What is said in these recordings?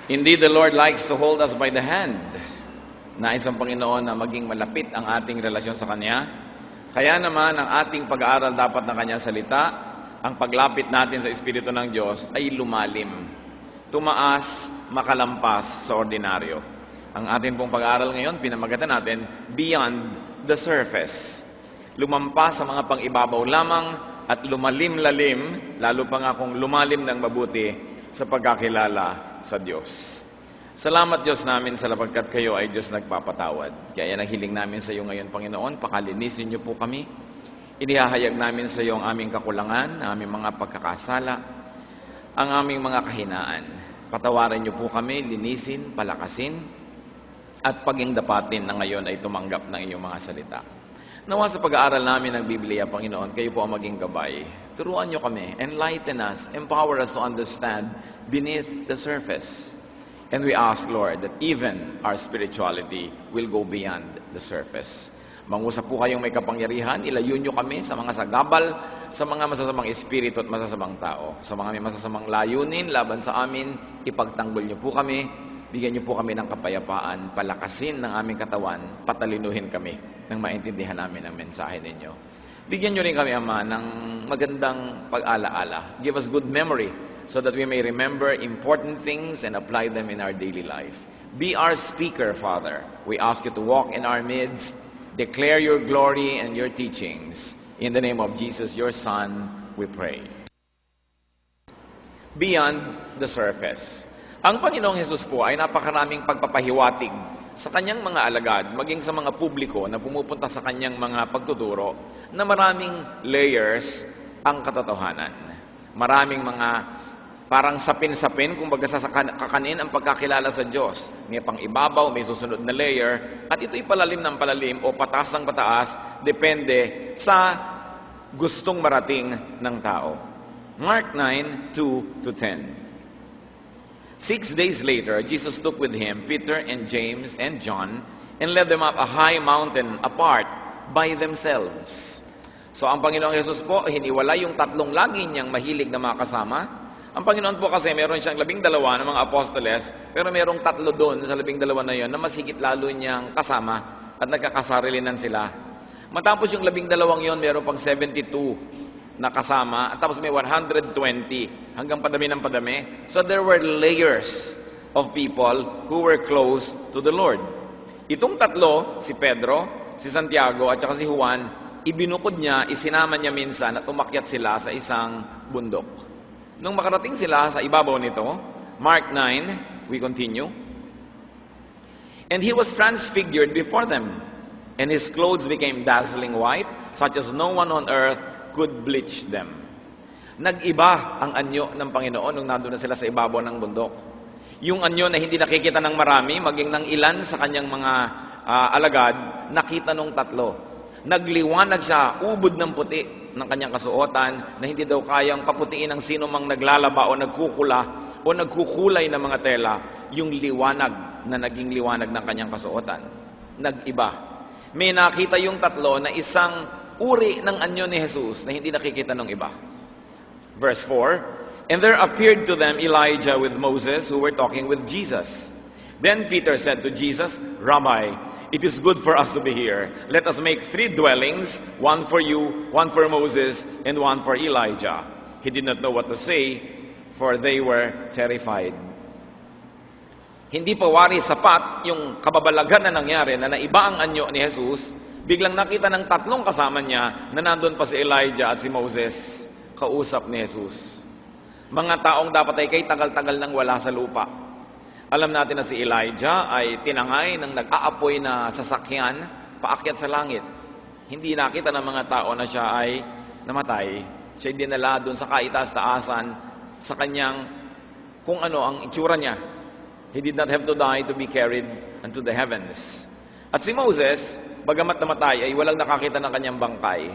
Indeed, the Lord likes to hold us by the hand. Nais ang Panginoon na maging malapit ang ating relasyon sa Kanya. Kaya naman, ang ating pag-aaral dapat ng Kanyang salita, ang paglapit natin sa Espiritu ng Diyos ay lumalim, tumaas, makalampas sa ordinaryo. Ang ating pong pag-aaral ngayon, pinamagatan natin, Beyond the Surface. Lumampas sa mga pang-ibabaw lamang at lumalim-lalim, lalo pa nga kung lumalim ng mabuti sa pagkakilala sa Diyos. Salamat Diyos namin sa lapagkat kayo ay Diyos nagpapatawad. Kaya naghiling namin sa iyo ngayon, Panginoon, pakalinisin niyo po kami. Inihahayag namin sa iyo ang aming kakulangan, ang aming mga pagkakasala, ang aming mga kahinaan. Patawarin niyo po kami, linisin, palakasin, at paging dapatin na ngayon ay tumanggap ng inyong mga salita. Nawa sa pag-aaral namin ng Biblia, Panginoon, kayo po ang maging gabay. Turuan niyo kami, enlighten us, empower us to understand beneath the surface. And we ask, Lord, that even our spirituality will go beyond the surface. Mangusap po kayong may kapangyarihan, ilayo niyo kami sa mga sagabal, sa mga masasamang espiritu at masasamang tao. Sa mga may masasamang layunin laban sa amin, ipagtanggol niyo po kami, bigyan niyo po kami ng kapayapaan, palakasin ng aming katawan, patalinuhin kami nang maintindihan namin ang mensahe ninyo. Bigyan niyo rin kami, Ama, ng magandang pag-alaala. Give us good memory so that we may remember important things and apply them in our daily life. Be our speaker, Father. We ask you to walk in our midst, declare your glory and your teachings. In the name of Jesus, your Son, we pray. Beyond the surface. Ang Panginoong Hesus po ay napakaraming pagpapahiwatig sa kanyang mga alagad, maging sa mga publiko na pumupunta sa kanyang mga pagtuturo, na maraming layers ang katotohanan. Maraming mga parang sapin-sapin, kumbaga sa kakanin ang pagkakilala sa Diyos. May pang-ibabaw, may susunod na layer, at ito'y palalim ng palalim o pataas ng pataas, depende sa gustong marating ng tao. Mark 9:2-10. 6 days later, Jesus took with him Peter and James and John and led them up a high mountain apart by themselves. So ang Panginoong Hesus po, hiniwalay yung tatlong lagi niyang mahilig na mga kasama. Ang Panginoon po kasi meron siyang 12 na mga apostoles, pero merong 3 doon sa 12 na yon na masigit lalo niyang kasama at nagkakasarilinan sila. Matapos yung 12 yon, meron pang 72 na kasama, at tapos may 120 hanggang padami ng padami. So there were layers of people who were close to the Lord. Itong 3, si Pedro, si Santiago at saka si Juan, ibinukod niya, isinama niya minsan at umakyat sila sa isang bundok. Nung makarating sila sa ibabaw nito, Mark 9, we continue. And he was transfigured before them, and his clothes became dazzling white, such as no one on earth could bleach them. Nag-iba ang anyo ng Panginoon nung nandun na sila sa ibabaw ng bundok. Yung anyo na hindi nakikita ng marami, maging ng ilan sa kanyang mga alagad, nakita nung 3. Nagliwanag siya, ubod ng puti ng kanyang kasuotan, na hindi daw kayang paputiin ng sino mang naglalaba o nagkukula o nagkukulay ng mga tela, yung liwanag na naging liwanag ng kanyang kasuotan. Nag-iba. May nakita yung 3 na isang uri ng anyo ni Jesus na hindi nakikita ng iba. Verse 4, and there appeared to them Elijah with Moses, who were talking with Jesus. Then Peter said to Jesus, Rabbi, it is good for us to be here. Let us make 3 dwellings, one for you, one for Moses, and one for Elijah. He did not know what to say, for they were terrified. Hindi pa wari sapat yung kababalagan na nangyari na naiba ang anyo ni Jesus. Biglang nakita ng 3 kasama niya na nandun pa si Elijah at si Moses, kausap ni Jesus. Mga taong dapat ay kay tagal-tagal nang wala sa lupa. Alam natin na si Elijah ay tinangay ng nag-aapoy na sasakyan paakyat sa langit. Hindi nakita ng mga tao na siya ay namatay. Siya ay dinala doon sa kaitaas-taasan sa kanyang kung ano ang itsura niya. He did not have to die to be carried unto the heavens. At si Moses, bagamat namatay, ay walang nakakita ng kanyang bangkay.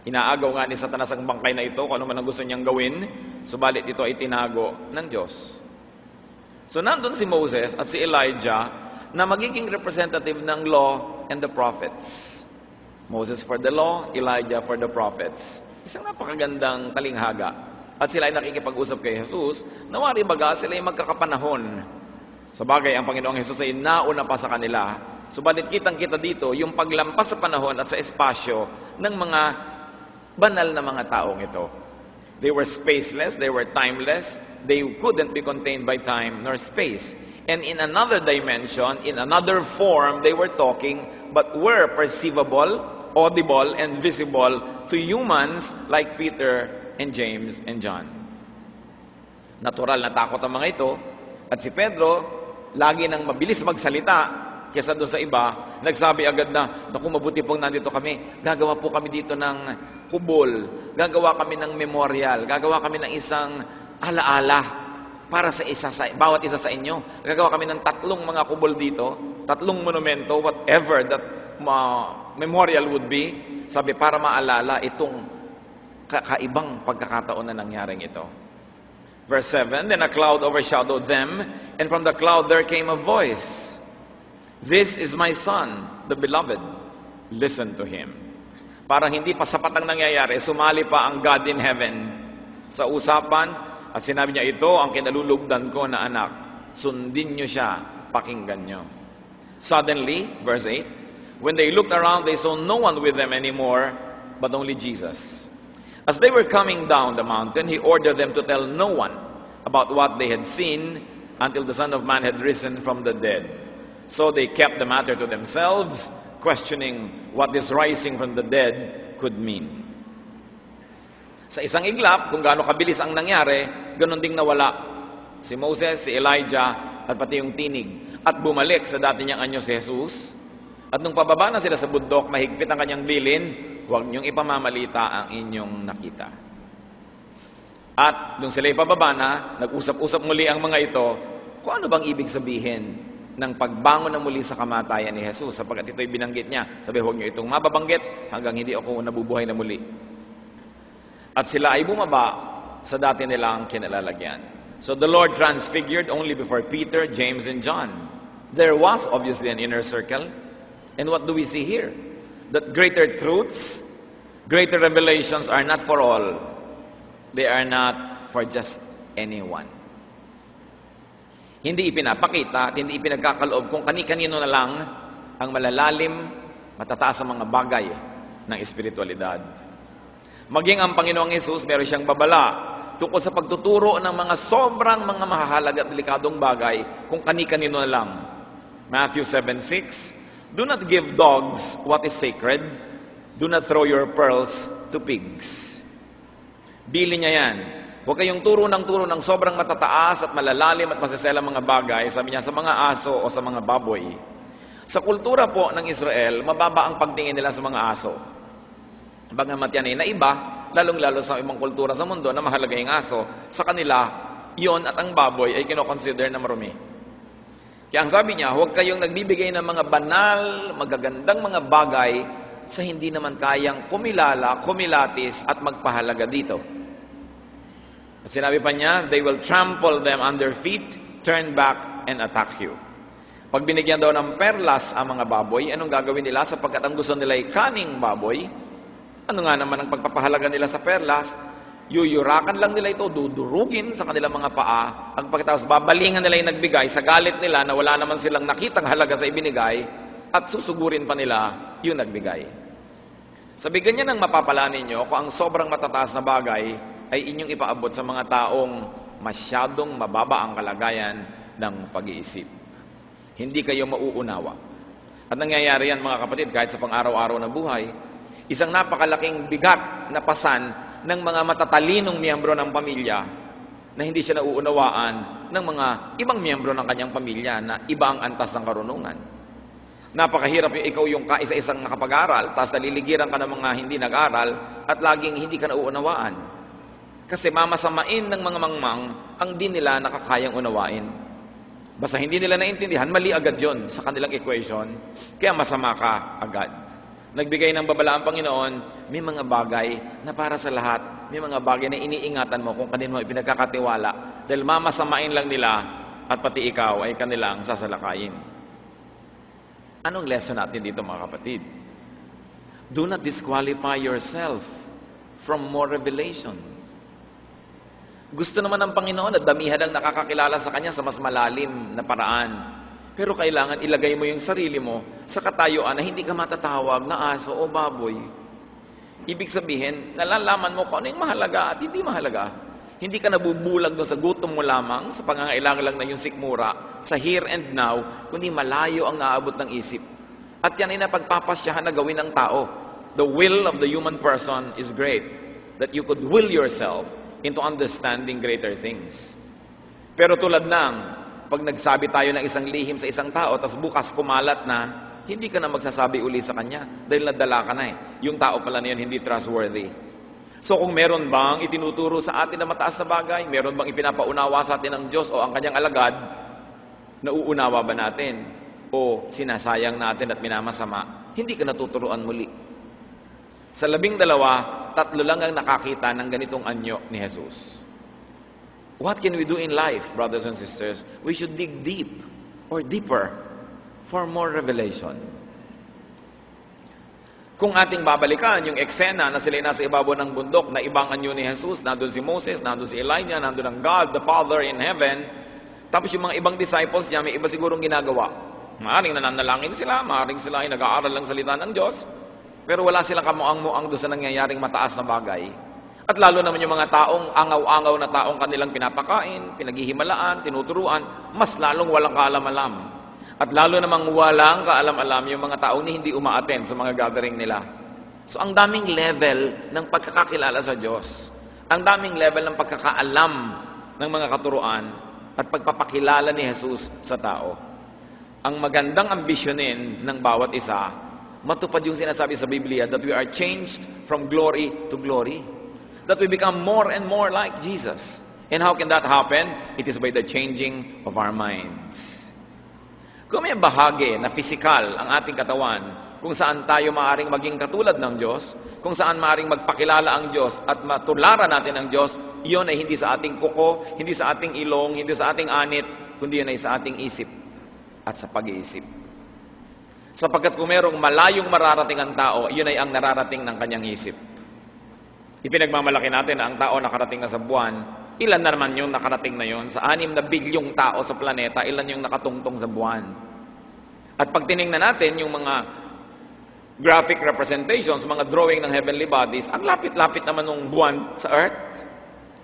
Inaagaw nga ni Satanas ang bangkay na ito, kung ano man ang gusto niyang gawin, subalit ito ay tinago ng Diyos. So nandun si Moses at si Elijah na magiging representative ng law and the prophets. Moses for the law, Elijah for the prophets. Isang napakagandang talinghaga. At sila ay nakikipag-usap kay Jesus, nawari baga sila ay magkakapanahon Sa bagay, ang Panginoong Hesus ay nauna pa sa kanila. Subalit kitang-kita dito yung paglampas sa panahon at sa espasyo ng mga banal na mga taong ito. They were spaceless, they were timeless, they couldn't be contained by time nor space. And in another dimension, in another form, they were talking, but were perceivable, audible, and visible to humans like Peter and James and John. Natural na takot ang mga ito, at si Pedro, lagi nang mabilis magsalita kaysa doon sa iba, nagsabi agad na, naku, mabuti pong nandito kami, gagawa po kami dito ng kubol, gagawa kami ng memorial, gagawa kami ng isang alaala para sa bawat isa sa inyo. Gagawa kami ng 3 mga kubol dito, 3 monumento, whatever that memorial would be, sabi, para maalala itong kakaibang pagkakataon na nangyaring ito. Verse 7, then a cloud overshadowed them, and from the cloud there came a voice. This is my son, the beloved. Listen to him. Parang hindi pa sapat ang nangyayari, sumali pa ang God in heaven sa usapan, at sinabi niya, ito ang kinalulugdan ko na anak. Sundin niyo siya, pakinggan niyo. Suddenly, verse 8, when they looked around, they saw no one with them anymore, but only Jesus. As they were coming down the mountain, he ordered them to tell no one about what they had seen until the Son of Man had risen from the dead. So they kept the matter to themselves, questioning what this rising from the dead could mean. Sa isang iglap, kung gaano kabilis ang nangyari, ganun ding nawala si Moses, si Elijah, at pati yung tinig. At bumalik sa dati niyang anyo si Jesus. At nung pababa na sila sa bundok, mahigpit ang kanyang bilin, huwag niyong ipamamalita ang inyong nakita. At nung sila ipababa na, nag-usap-usap muli ang mga ito, kung ano bang ibig sabihin ng pagbangon na muli sa kamatayan ni Jesus, sapagkat ito'y binanggit niya. Sabi, huwag niyo itong mababanggit hanggang hindi ako nabubuhay na muli. At sila ay bumaba sa dati nilang kinalalagyan. So the Lord transfigured only before Peter, James, and John. There was obviously an inner circle. And what do we see here? That greater truths, greater revelations are not for all. They are not for just anyone. Hindi ipinapakita at hindi ipinagkakaloob kung kani-kanino na lang ang malalalim, matataas ang mga bagay ng espiritualidad. Maging ang Panginoong Hesus, meron siyang babala tungkol sa pagtuturo ng mga sobrang mga mahahalaga at delikadong bagay kung kani-kanino na lang. Matthew 7:6, do not give dogs what is sacred. Do not throw your pearls to pigs. Bili niya yan. Huwag kayong turo ng sobrang matataas at malalalim at masaselang mga bagay, sabi niya, sa mga aso o sa mga baboy. Sa kultura po ng Israel, mababa ang pagtingin nila sa mga aso. Bagamat yan ay naiba, lalong-lalo sa ibang kultura sa mundo na mahalaga yung aso, sa kanila, yon at ang baboy ay kinoconsider na marumi. Kaya ang sabi niya, huwag kayong nagbibigay ng mga banal, magagandang mga bagay sa hindi naman kayang kumilala, kumilatis at magpahalaga dito. At sinabi pa niya, they will trample them under feet, turn back, and attack you. Pag binigyan daw ng perlas ang mga baboy, anong gagawin nila? Sapagkat ang gusto nila ay kaning baboy. Ano nga naman ang pagpapahalaga nila sa perlas? Yuyurakan lang nila ito, dudurugin sa kanilang mga paa. Ang pagkatapos babalingan nila yung nagbigay sa galit nila na wala naman silang nakitang halaga sa ibinigay at susugurin pa nila yung nagbigay. Sabi ganyan ang mapapala ninyo kung ang sobrang matataas na bagay ay inyong ipaabot sa mga taong masyadong mababa ang kalagayan ng pag-iisip. Hindi kayo mauunawa. At nangyayari yan mga kapatid kahit sa pang-araw-araw na buhay, isang napakalaking bigat na pasan ng mga matatalinong miyembro ng pamilya na hindi siya nauunawaan ng mga ibang miyembro ng kanyang pamilya na iba ang antas ng karunungan. Napakahirap yung ikaw yung kaisa-isang nakapag-aral, tapos naliligiran ka ng mga hindi nag-aral at laging hindi ka nauunawaan. Kasi mamasamain ng mga mangmang ang di nila nakakayang unawain. Basta hindi nila naintindihan, mali agad yon sa kanilang equation, kaya masama ka agad. Nagbigay ng babala ang Panginoon, may mga bagay na para sa lahat, may mga bagay na iniingatan mo kung kanino ay pinagkakatiwala dahil mamasamain lang nila at pati ikaw ay kanilang sasalakayin. Anong lesson natin dito mga kapatid? Do not disqualify yourself from more revelation. Gusto naman ng Panginoon na damihan ang nakakakilala sa Kanya sa mas malalim na paraan. Pero kailangan ilagay mo yung sarili mo sa katayuan na hindi ka matatawag na aso o baboy. Ibig sabihin, nalalaman mo kung ano yung mahalaga at hindi mahalaga. Hindi ka nabubulag doon sa gutom mo lamang, sa pangangailangan lang na yung sikmura, sa here and now, kundi malayo ang naabot ng isip. At yan ay napagpapasyahan na gawin ng tao. The will of the human person is great, that you could will yourself into understanding greater things. Pero tulad ng, pag nagsabi tayo ng isang lihim sa isang tao, tapos bukas kumalat na, hindi ka na magsasabi uli sa kanya dahil nadala ka na eh. Yung tao pala na yun hindi trustworthy. So kung meron bang itinuturo sa atin na mataas na bagay, meron bang ipinapaunawa sa atin ng Diyos o ang kanyang alagad, nauunawa ba natin? O sinasayang natin at minamasama, hindi ka natuturuan muli. Sa 12, 3 lang ang nakakita ng ganitong anyo ni Jesus. What can we do in life, brothers and sisters? We should dig deep or deeper for more revelation. Kung ating babalikan yung eksena na sila nasa ibabaw ng bundok na ibang anyo ni Jesus, nandun si Moses, nandun si Elijah, nandun ang God, the Father in heaven, tapos yung mga ibang disciples niya, may iba sigurong ginagawa. Maaring nananalangin sila, maaring sila ay nag-aaral ng salita ng Diyos, pero wala silang kamuang-muang doon sa nangyayaring mataas na bagay. At lalo naman yung mga taong angaw-angaw na taong kanilang pinapakain, pinaghihimalaan, tinuturuan, mas lalong walang kaalam-alam. At lalo namang walang kaalam-alam yung mga taong hindi umaattend sa mga gathering nila. So ang daming level ng pagkakakilala sa Diyos. Ang daming level ng pagkakaalam ng mga katuruan at pagpapakilala ni Jesus sa tao. Ang magandang ambisyonin ng bawat isa, matupad yung sinasabi sa Biblia that we are changed from glory to glory. That we become more and more like Jesus. And how can that happen? It is by the changing of our minds. Kung may bahagi na physical ang ating katawan, kung saan tayo maaring maging katulad ng Diyos, kung saan maaring magpakilala ang Diyos at matularan natin ang Diyos, iyon ay hindi sa ating kuko, hindi sa ating ilong, hindi sa ating anit, kundi yun ay sa ating isip at sa pag-iisip. Sapagkat kung merong malayong mararating ang tao, yun ay ang nararating ng kanyang isip. Ipinagmamalaki natin na ang tao nakarating na sa buwan, ilan na naman yung nakarating na yun? Sa 6 na bilyong tao sa planeta, ilan yung nakatungtong sa buwan? At pag tinignan natin yung mga graphic representations, mga drawing ng heavenly bodies, ang lapit-lapit naman ng buwan sa Earth.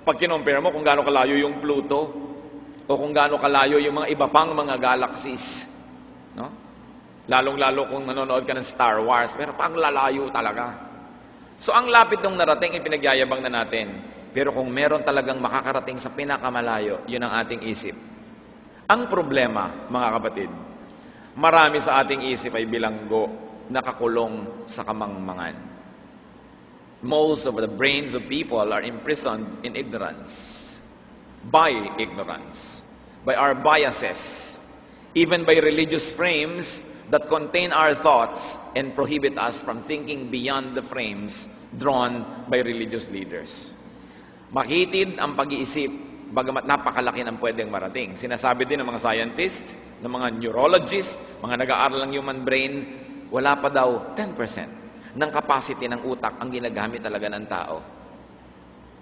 Pag kinumpira mo kung gaano kalayo yung Pluto, o kung gaano kalayo yung mga iba pang mga galaxies. No? Lalong-lalo kung nanonood ka ng Star Wars, pero pang lalayo talaga. So ang lapit ng narating, ipinagyayabang na natin. Pero kung meron talagang makakarating sa pinakamalayo, yun ang ating isip. Ang problema, mga kapatid, marami sa ating isip ay bilanggo, nakakulong sa kamangmangan. Most of the brains of people are imprisoned in ignorance, by our biases, even by religious frames that contain our thoughts and prohibit us from thinking beyond the frames drawn by religious leaders. Makitid ang pag-iisip, bagamat napakalaki ng pwedeng marating. Sinasabi din ng mga scientists, ng mga neurologists, mga nag-aaral ng human brain, wala pa daw 10% ng capacity ng utak ang ginagamit talaga ng tao.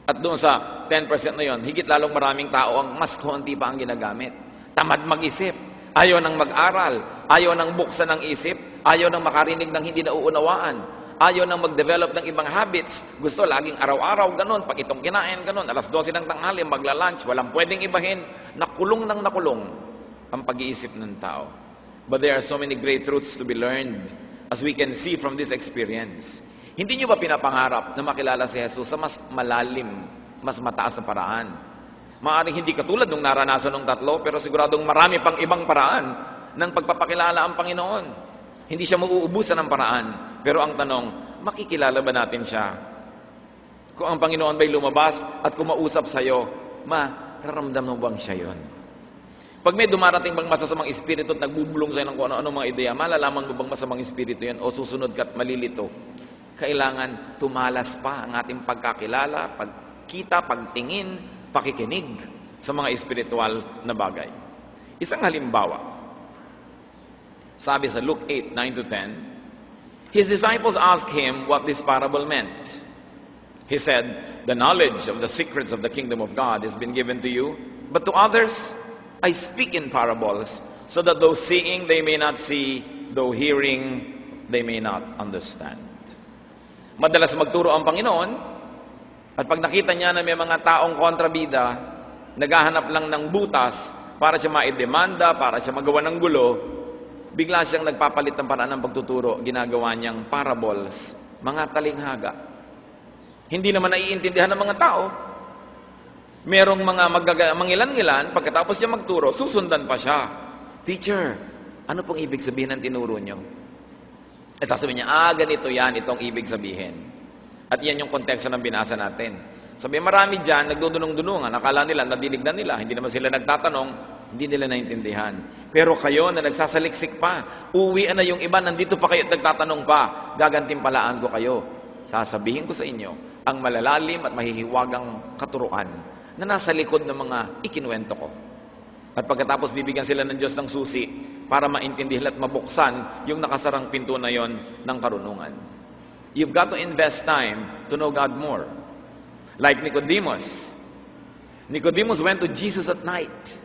At doon sa 10% na yon, higit lalong maraming tao ang mas konti pa ang ginagamit. Tamad mag-isip, ayaw nang mag-aral, ayaw nang buksan ng isip, ayaw nang makarinig ng hindi nauunawaan. Ayaw nang mag-develop ng ibang habits. Gusto laging araw-araw, ganun. Pag itong kinain, ganun. Alas 12 ng tanghali, magla-lunch. Walang pwedeng ibahin. Nakulong nang nakulong ang pag-iisip ng tao. But there are so many great truths to be learned as we can see from this experience. Hindi nyo ba pinapangarap na makilala si Jesus sa mas malalim, mas mataas na paraan? Maaring hindi katulad nung naranasan ng 3, pero siguradong marami pang ibang paraan ng pagpapakilala ang Panginoon. Hindi siya mauubusan ng paraan. Pero ang tanong, makikilala ba natin siya? Kung ang Panginoon ba'y lumabas at kumausap sa'yo, mararamdaman mo bang siya yon? Pag may dumarating bang masasamang espiritu at nagbubulong sa'yo ng kung ano-ano mga ideya, malalaman mo bang masamang espiritu yan o susunod ka at malilito? Kailangan tumalas pa ang ating pagkakilala, pagkita, pagtingin, pakikinig sa mga espiritual na bagay. Isang halimbawa, sabi sa Luke 8:9-10, His disciples asked him what this parable meant. He said, the knowledge of the secrets of the kingdom of God has been given to you, but to others I speak in parables, so that though seeing they may not see, though hearing they may not understand. Madalas magturo ang Panginoon, at pag nakita niya na may mga taong kontrabida, naghahanap lang ng butas para siya maidemanda, para siya magawa ng gulo, bigla siyang nagpapalit ng paraan ng pagtuturo, ginagawa niyang parables, mga talinghaga. Hindi naman naiintindihan ng mga tao. Merong mga mangilan-ngilan, pagkatapos niya magturo, susundan pa siya. Teacher, ano pong ibig sabihin ng tinuro niyo? At sasabihin niya, ganito yan, itong ibig sabihin. At yan yung konteksto ng binasa natin. Sabi, marami dyan, nagdudunong-dunungan, nakala nila, nadinig na nila, hindi naman sila nagtatanong, hindi nila naintindihan. Pero kayo na nagsasaliksik pa, uwian na yung iba, nandito pa kayo at nagtatanong pa, gagantimpalaan ko kayo. Sasabihin ko sa inyo, ang malalalim at mahihiwagang katuruan na nasa likod ng mga ikinuwento ko. At pagkatapos bibigyan sila ng Diyos ng susi para maintindihan at mabuksan yung nakasarang pinto na yon ng karunungan. You've got to invest time to know God more. Like Nicodemus. Nicodemus went to Jesus at night.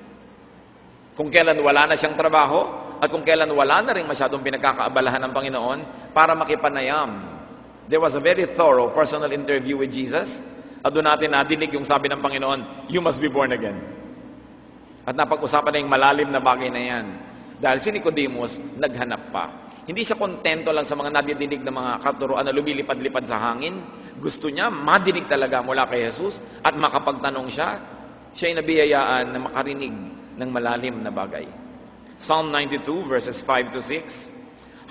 Kung kailan wala na siyang trabaho at kung kailan wala na rin masyadong pinagkakaabalahan ng Panginoon para makipanayam. There was a very thorough personal interview with Jesus. At doon natin nadinig yung sabi ng Panginoon, you must be born again. At napag-usapan na yung malalim na bagay na yan. Dahil si Nicodemus, naghanap pa. Hindi siya kontento lang sa mga nadidinig na mga katuruan na lumilipad-lipad sa hangin. Gusto niya, madinig talaga mula kay Jesus at makapagtanong siya. Siya ay nabiyayaan na makarinig ng malalim na bagay. Psalm 92 verses 5 to 6.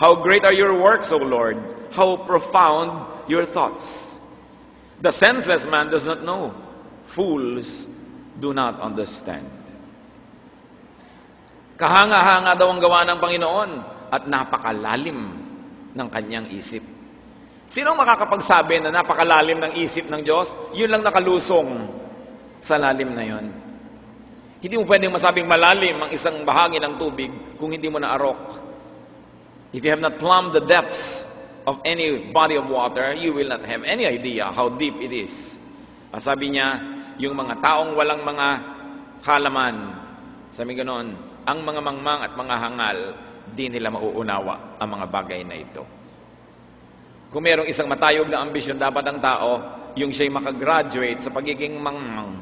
How great are your works, O Lord! How profound your thoughts! The senseless man does not know. Fools do not understand. Kahanga-hanga daw ang gawa ng Panginoon at napakalalim ng kanyang isip. Sino makakapagsabi na napakalalim ng isip ng Diyos? Yun lang nakalusong sa lalim na yun. Hindi mo pwedeng masabing malalim ang isang bahagi ng tubig kung hindi mo naarok. If you have not plumbed the depths of any body of water, you will not have any idea how deep it is. Sabi niya, yung mga taong walang mga kalaman, sabi ganoon, ang mga mangmang at mga hangal, di nila mauunawa ang mga bagay na ito. Kung merong isang matayog na ambisyon, dapat ang tao, yung siya'y makagraduate sa pagiging mangmang.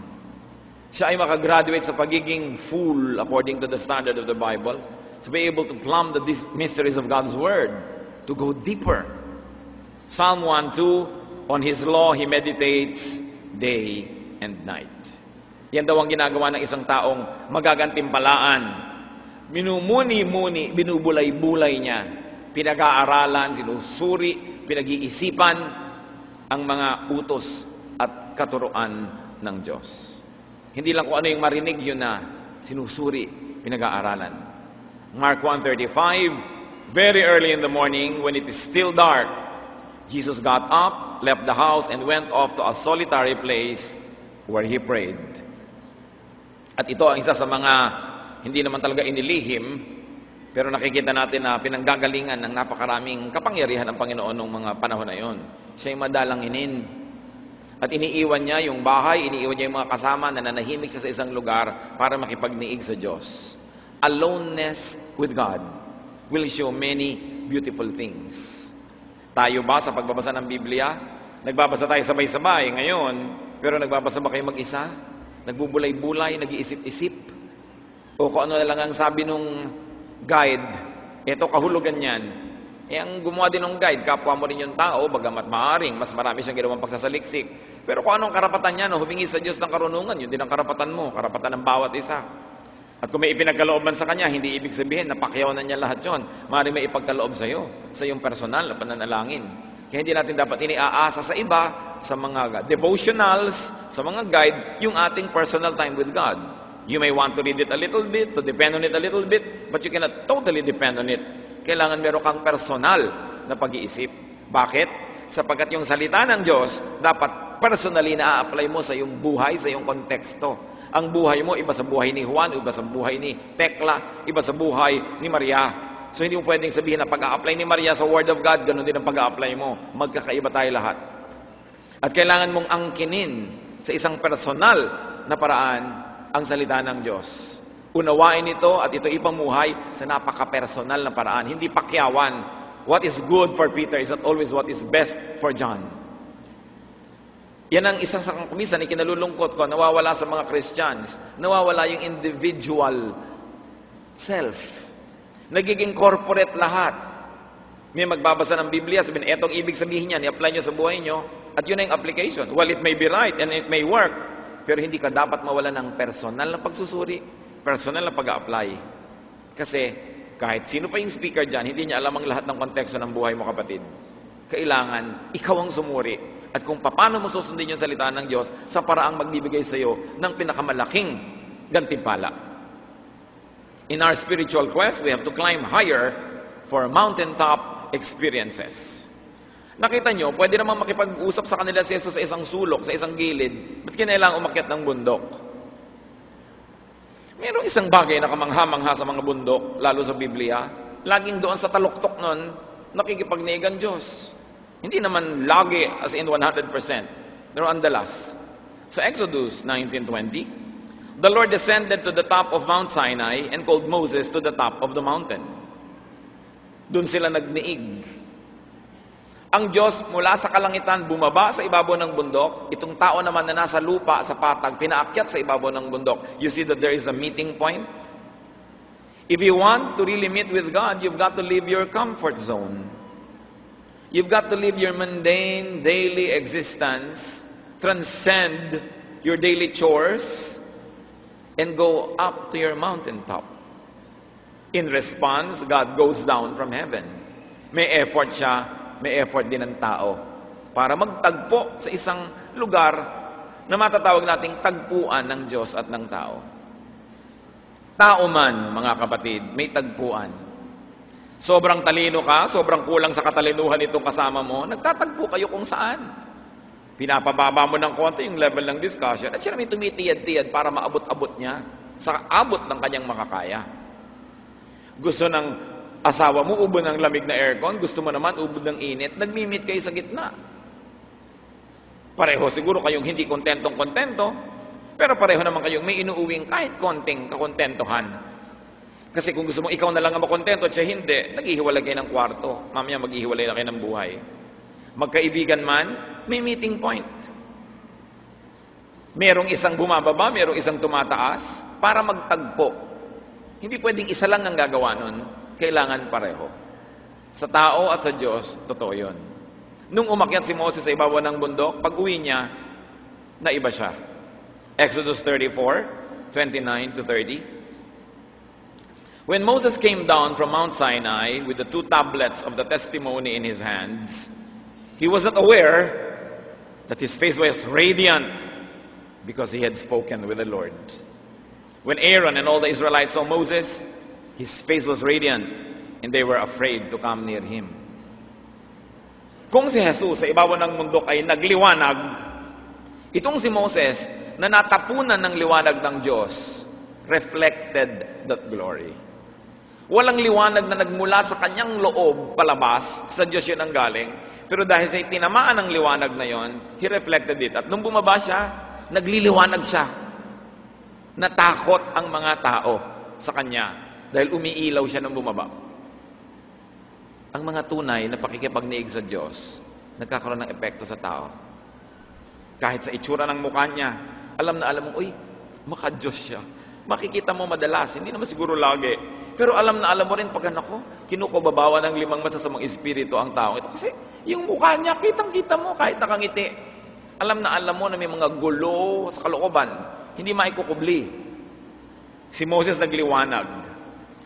Siya ay makagraduate sa pagiging fool according to the standard of the Bible, to be able to plumb the mysteries of God's Word, to go deeper. Psalm 1:2, on His law He meditates day and night. Yan daw ang ginagawa ng isang taong magagantimpalaan. Minumuni-muni, binubulay-bulay niya. Pinag-aaralan, sinusuri, pinag-iisipan ang mga utos at katuruan ng Diyos. Hindi lang kung ano yung marinig, yun na sinusuri, pinag-aaralan. Mark 1:35, very early in the morning, when it is still dark, Jesus got up, left the house, and went off to a solitary place where He prayed. At ito ang isa sa mga hindi naman talaga inilihim, pero nakikita natin na pinanggagalingan ng napakaraming kapangyarihan ng Panginoon noong mga panahon na yon. Siya'y madalanginin. At iniiwan niya yung bahay, iniiwan niya yung mga kasama na nanahimik siya sa isang lugar para makipagniig sa Diyos. Aloneness with God will show many beautiful things. Tayo ba sa pagbabasa ng Biblia? Nagbabasa tayo sabay-sabay ngayon, pero nagbabasa ba kayo mag-isa? Nagbubulay-bulay, nag-iisip-isip? O kung ano na lang ang sabi nung guide, eto kahulugan yan. Ang gumawa din ng guide, kapwa mo rin yung tao, bagamat maaring, mas marami siyang ginawang pagsasaliksik. Pero kung anong karapatan niya, humingi sa Diyos ng karunungan, yun din ang karapatan mo, karapatan ng bawat isa. At kung may ipinagkalooban sa kanya, hindi ibig sabihin na pakyawan niya lahat yon. Maaaring may ipagkaloob sa iyo, sa iyong personal na pananalangin. Kaya hindi natin dapat iniaasa sa iba, sa mga devotionals, sa mga guide, yung ating personal time with God. You may want to read it a little bit, to depend on it a little bit, but you cannot totally depend on it. Kailangan meron kang personal na pag-iisip. Bakit? Sapagkat yung salita ng Diyos, dapat personally na-apply mo sa iyong buhay, sa iyong konteksto. Ang buhay mo, iba sa buhay ni Juan, iba sa buhay ni Tekla, iba sa buhay ni Maria. So hindi mo pwedeng sabihin na pag-a-apply ni Maria sa Word of God, ganun din ang pag-a-apply mo. Magkakaiba tayo lahat. At kailangan mong angkinin sa isang personal na paraan ang salita ng Diyos. Unawain ito at ito ipamuhay sa napaka-personal na paraan. Hindi pakyawan. What is good for Peter is not always what is best for John. Yan ang isa sa kumisan ikinalulungkot ko, nawawala sa mga Christians. Nawawala yung individual self. Nagiging corporate lahat. May magbabasa ng Biblia, sabihin, etong ibig sabihin niyan, i-apply nyo sa buhay nyo, at yun ang application. Well, it may be right and it may work, pero hindi ka dapat mawala ng personal na pagsusuri, personal na pag-a-apply. Kasi, kahit sino pa yung speaker dyan, hindi niya alam ang lahat ng konteksto ng buhay mo, kapatid. Kailangan, ikaw ang sumuri. At kung paano mo susundin yung salita ng Diyos sa paraang magbibigay sa iyo ng pinakamalaking gantimpala. In our spiritual quest, we have to climb higher for mountaintop experiences. Nakita nyo, pwede naman makipag-usap sa kanila si Jesus sa isang sulok, sa isang gilid. Ba't kinailangan umakyat ng bundok? Mayroong isang bagay na kamangha-mangha sa mga bundok, lalo sa Biblia. Laging doon sa taluktok nun, nakikipagniig ang Diyos. Hindi naman lagi as in 100%. Pero andalas. Sa Exodus 19:20, the Lord descended to the top of Mount Sinai and called Moses to the top of the mountain. Doon sila nagniig. Ang Diyos mula sa kalangitan bumaba sa ibabaw ng bundok. Itong tao naman na nasa lupa, sa patag, pinaakyat sa ibabaw ng bundok. You see that there is a meeting point? If you want to really meet with God, you've got to leave your comfort zone. You've got to leave your mundane, daily existence, transcend your daily chores, and go up to your mountaintop. In response, God goes down from heaven. May effort siya, may effort din ng tao para magtagpo sa isang lugar na matatawag nating tagpuan ng Diyos at ng tao. Tao man, mga kapatid, may tagpuan. Sobrang talino ka, sobrang kulang sa katalinuhan itong kasama mo, nagtatagpo kayo kung saan. Pinapababa mo ng konti yung level ng discussion at siya may tumitiyad-tiyad para maabot-abot niya sa abot ng kanyang makakaya. Gusto ng asawa mo, ubod ng lamig na aircon, gusto mo naman ubod ng init, nagmi-meet kayo sa gitna. Pareho siguro kayong hindi kontentong-kontento, pero pareho naman kayong may inuuwing kahit konting kakontentohan. Kasi kung gusto mo ikaw na lang ang makontento at siya hindi, naghihiwalay kayo ng kwarto. Mamaya maghihiwalay na kayo ng buhay. Magkaibigan man, may meeting point. Merong isang bumababa, merong isang tumataas para magtagpo. Hindi pwedeng isa lang ang gagawa nun. Kailangan pareho. Sa tao at sa Diyos, totoo yun. Nung umakyat si Moses sa ibabaw ng bundok, pag uwi niya, naiba siya. Exodus 34:29-30. When Moses came down from Mount Sinai with the 2 tablets of the testimony in his hands, he was not aware that his face was radiant because he had spoken with the Lord. When Aaron and all the Israelites saw Moses, his face was radiant, and they were afraid to come near him. Kung si Jesus sa ibabaw ng bundok ay nagliwanag, itong si Moses na natapunan ng liwanag ng Diyos, reflected that glory. Walang liwanag na nagmula sa kanyang loob palabas, sa Diyos yun ang galing, pero dahil sa tinamaan ng liwanag na yon, he reflected it. At nung bumaba siya, nagliliwanag siya. Natakot ang mga tao sa kanya. Dahil umiilaw siya nung bumaba. Ang mga tunay na pakikipagniig sa Diyos, nagkakaroon ng epekto sa tao. Kahit sa itsura ng mukha niya, alam na alam mo, uy, maka-Diyos siya. Makikita mo madalas, hindi naman siguro lagi. Pero alam na alam mo rin pag kinukubabawa ng 5 masasamang espiritu ang tao ito. Kasi yung mukha niya, kitang-kita mo kahit nakangiti. Alam na alam mo na may mga gulo sa kalooban. Hindi maikukubli. Si Moses nagliwanag.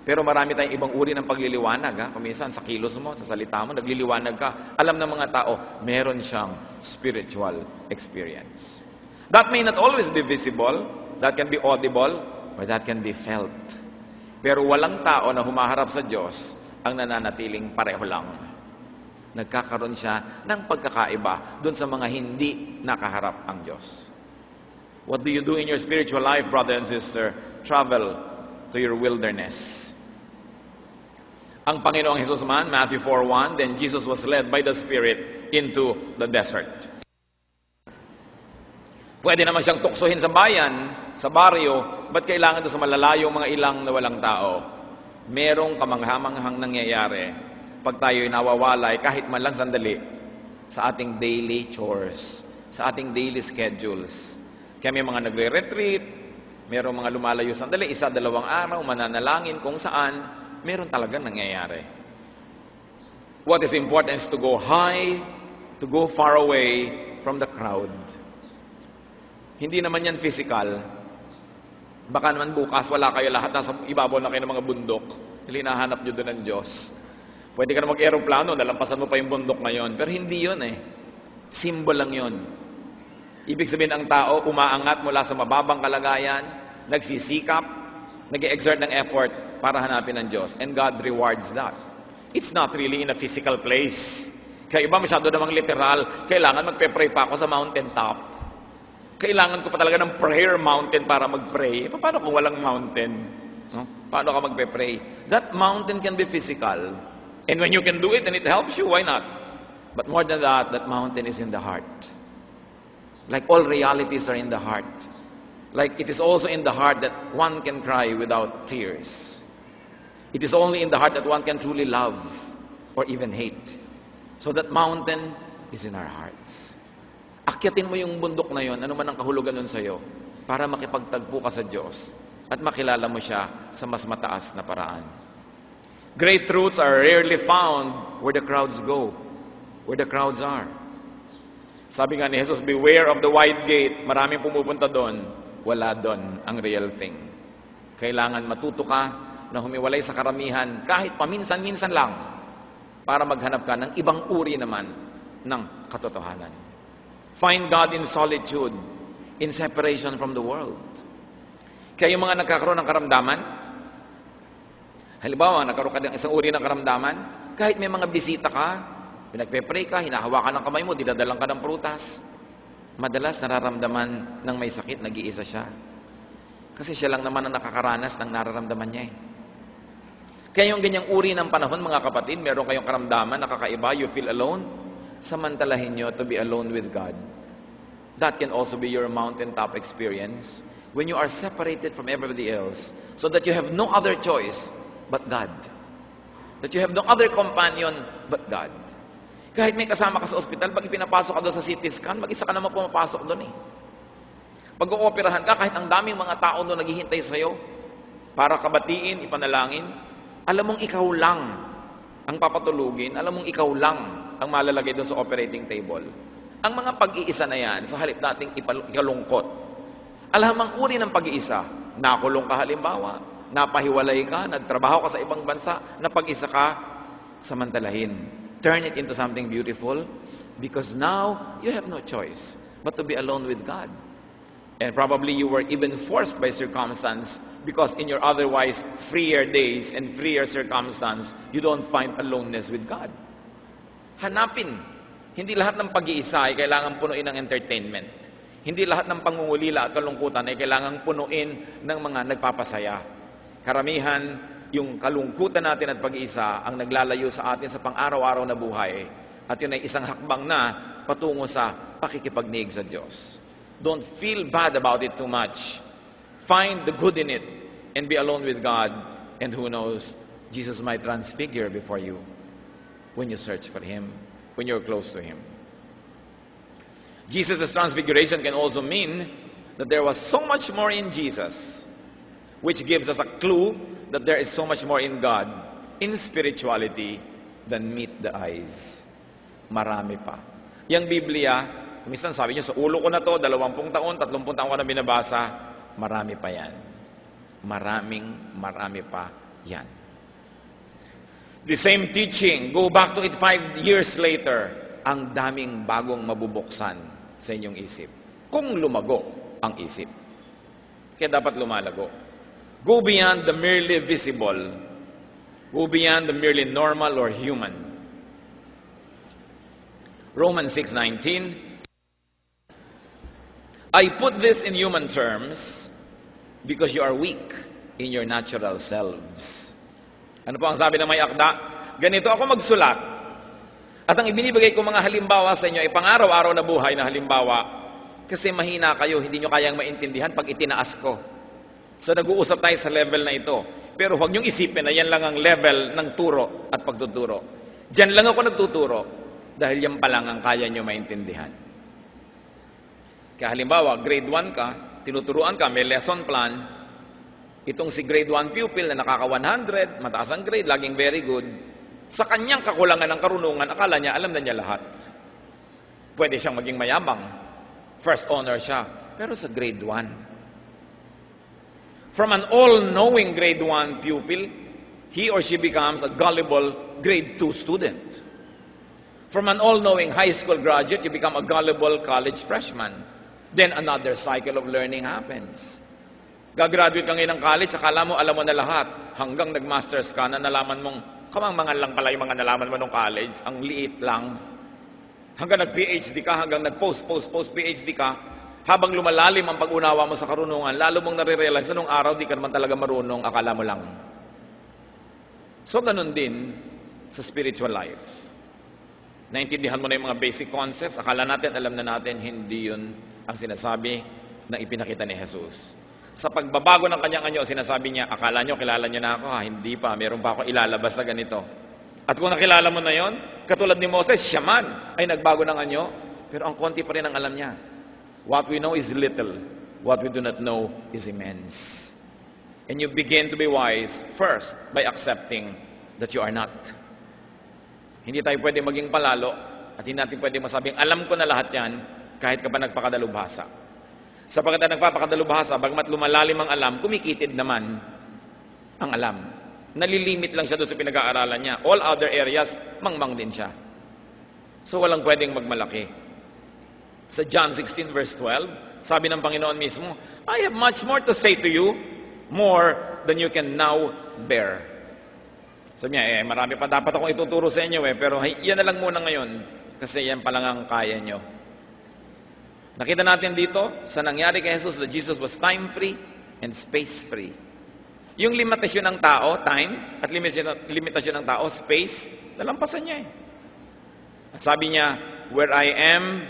Pero marami tayong ibang uri ng pagliliwanag. Kuminsan sa kilos mo, sa salita mo, nagliliwanag ka. Alam ng mga tao, meron siyang spiritual experience. That may not always be visible, that can be audible, or that can be felt. Pero walang tao na humaharap sa Diyos ang nananatiling pareho lang. Nagkakaroon siya ng pagkakaiba doon sa mga hindi nakaharap ang Diyos. What do you do in your spiritual life, brother and sister? Travel to your wilderness. Ang Panginoong Jesus man, Matthew 4:1, then Jesus was led by the Spirit into the desert. Pwede naman siyang tuksohin sa bayan, sa baryo, ba't kailangan doon sa malalayong mga ilang na walang tao? Merong kamanghamanghang nangyayari pag tayo'y nawawalay kahit man lang sandali sa ating daily chores, sa ating daily schedules. Kaya may mga nagre-retreat, merong mga lumalayo sandali, 1-2 araw, mananalangin kung saan, meron talagang nangyayari. What is important is to go high, to go far away from the crowd. Hindi naman yan physical. Baka naman bukas, wala kayo lahat, nasa ibabaw na kayo ng mga bundok. Hinahanap nyo doon ng Diyos. Pwede ka na mag-aeroplano, nalampasan mo pa yung bundok ngayon. Pero hindi yun eh. Symbol lang yun. Ibig sabihin, ang tao umaangat mula sa mababang kalagayan, nagsisikap, nag-exert ng effort para hanapin ng Diyos. And God rewards that. It's not really in a physical place. Kaya iba masyado namang literal, kailangan magpe-pray pa ako sa mountaintop. Kailangan ko pa talaga ng prayer mountain para mag-pray. Paano kung walang mountain? No? Paano ka magpe-pray? That mountain can be physical. And when you can do it and it helps you, why not? But more than that, that mountain is in the heart. Like all realities are in the heart. Like it is also in the heart that one can cry without tears. It is only in the heart that one can truly love or even hate. So that mountain is in our hearts. Akyatin mo yung bundok na yon, ano man ang kahulugan nun sa'yo, para makipagtagpo ka sa Diyos at makilala mo siya sa mas mataas na paraan. Great truths are rarely found where the crowds go, where the crowds are. Sabi nga ni Jesus, beware of the wide gate. Maraming pumupunta doon. Wala doon ang real thing. Kailangan matuto ka na humiwalay sa karamihan kahit paminsan-minsan lang para maghanap ka ng ibang uri naman ng katotohanan. Find God in solitude, in separation from the world. Kaya yung mga nagkakaroon ng karamdaman, halimbawa, nagkaroon ka ng isang uri ng karamdaman, kahit may mga bisita ka, pinagpe-pray ka, hinahawakan ng kamay mo, dinadalang ka ng prutas, madalas nararamdaman ng may sakit, nag-iisa siya. Kasi siya lang naman ang nakakaranas ng nararamdaman niya eh. Kaya yung ganyang uri ng panahon, mga kapatid, meron kayong karamdaman, nakakaiba, you feel alone, samantalahin nyo to be alone with God. That can also be your mountaintop experience when you are separated from everybody else so that you have no other choice but God. That you have no other companion but God. Kahit may kasama ka sa ospital, pag ipinapasok ka doon sa CT scan, mag-isa ka naman pumapasok doon eh. Pag uoperahan ka, kahit ang daming mga tao doon naghihintay sa'yo para kabatiin, ipanalangin, alam mong ikaw lang ang papatulugin, alam mong ikaw lang ang malalagay doon sa operating table. Ang mga pag-iisa na yan, sa halip nating ikalungkot, alam ang uri ng pag-iisa, nakulong ka halimbawa, napahiwalay ka, nagtrabaho ka sa ibang bansa, napag-isa ka, samantalahin. Turn it into something beautiful because now you have no choice but to be alone with God. And probably you were even forced by circumstance because in your otherwise freer days and freer circumstance, you don't find aloneness with God. Hanapin. Hindi lahat ng pag-iisa ay kailangan punuin ng entertainment. Hindi lahat ng pangungulila at kalungkutan ay kailangan punuin ng mga nagpapasaya. Karamihan, yung kalungkutan natin at pag-iisa ang naglalayo sa atin sa pang-araw-araw na buhay. At yun ay isang hakbang na patungo sa pakikipagniig sa Diyos. Don't feel bad about it too much. Find the good in it and be alone with God. And who knows, Jesus might transfigure before you when you search for Him, when you're close to Him. Jesus' transfiguration can also mean that there was so much more in Jesus, which gives us a clue that there is so much more in God, in spirituality, than meet the eyes. Marami pa. Yang Biblia, minsan sabi niyo, sa ulo ko na to, 20 taon, 30 taon ko na binabasa, marami pa yan. Marami pa yan. The same teaching, go back to it 5 years later, ang daming bagong mabubuksan sa inyong isip. Kung lumago ang isip. Kaya dapat lumalago. Go beyond the merely visible. Go beyond the merely normal or human. Romans 6:19, I put this in human terms because you are weak in your natural selves. Ano po ang sabi ng may akda? Ganito ako magsulat. At ang ibinibigay ko mga halimbawa sa inyo ay pang-araw-araw na buhay na halimbawa Kasi mahina kayo, hindi nyo kayang maintindihan pag itinaas ko. So nag-uusap tayo sa level na ito. Pero huwag niyong isipin na yan lang ang level ng turo at pagtuturo. Diyan lang ako nagtuturo dahil yan pa lang ang kaya niyo maintindihan. Kaya halimbawa, grade 1 ka, tinuturuan ka, may lesson plan. Itong si grade 1 pupil na nakaka 100, mataas ang grade, laging very good. Sa kanyang kakulangan ng karunungan, akala niya, alam na niya lahat. Pwede siyang maging mayabang. First honor siya. Pero sa grade 1, from an all-knowing grade 1 pupil, he or she becomes a gullible grade 2 student. From an all-knowing high school graduate, you become a gullible college freshman. Then another cycle of learning happens. Gagraduate ka ngayon ng college, akala mo, alam mo na lahat. Hanggang nag-masters ka, na nalaman mong, kamang-mangan lang pala yung mga nalaman mo ng college, ang liit lang. Hanggang nag-PhD ka, hanggang nag-post-PhD ka, habang lumalalim ang pag-unawa mo sa karunungan, lalo mong nare-realize, nung araw di ka naman talaga marunong, akala mo lang. So, ganun din sa spiritual life. Naintindihan mo na yung mga basic concepts, akala natin, alam na natin, hindi yun ang sinasabi na ipinakita ni Jesus. Sa pagbabago ng kanyang anyo, sinasabi niya, akala nyo, kilala nyo na ako, ha? Hindi pa, meron pa ako ilalabas na ganito. At kung nakilala mo na yon, katulad ni Moses, siya man ay nagbago ng anyo, pero ang konti pa rin ang alam niya. What we know is little. What we do not know is immense. And you begin to be wise first by accepting that you are not. Hindi tayo pwede maging palalo at hindi natin pwede masabing, alam ko na lahat yan, kahit ka pa nagpakadalubhasa. Sapagkat ang nagpapakadalubhasa, bagmat lumalalim ang alam, kumikitid naman ang alam. Nalilimit lang siya doon sa pinag-aaralan niya. All other areas, mangmang din siya. So walang pwedeng magmalaki. Sa John 16 verse 12, sabi ng Panginoon mismo, I have much more to say to you, more than you can now bear. Sabi niya, marami pa dapat akong ituturo sa inyo pero yan na lang muna ngayon, kasi yan pa lang ang kaya nyo. Nakita natin dito, sa nangyari kay Jesus, that Jesus was time-free and space-free. Yung limitasyon ng tao, time, at limitasyon ng tao, space, nalampasan niya At sabi niya, where I am,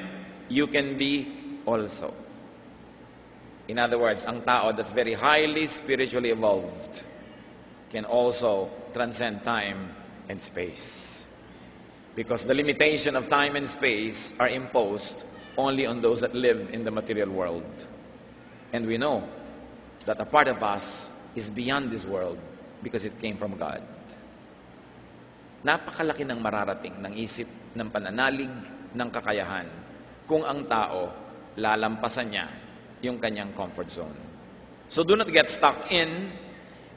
you can be also. In other words, ang tao that's very highly spiritually evolved can also transcend time and space. Because the limitation of time and space are imposed only on those that live in the material world. And we know that a part of us is beyond this world because it came from God. Napakalaki ng mararating ng isip, ng pananalig, ng kakayahan kung ang tao, lalampasan niya yung kanyang comfort zone. So do not get stuck in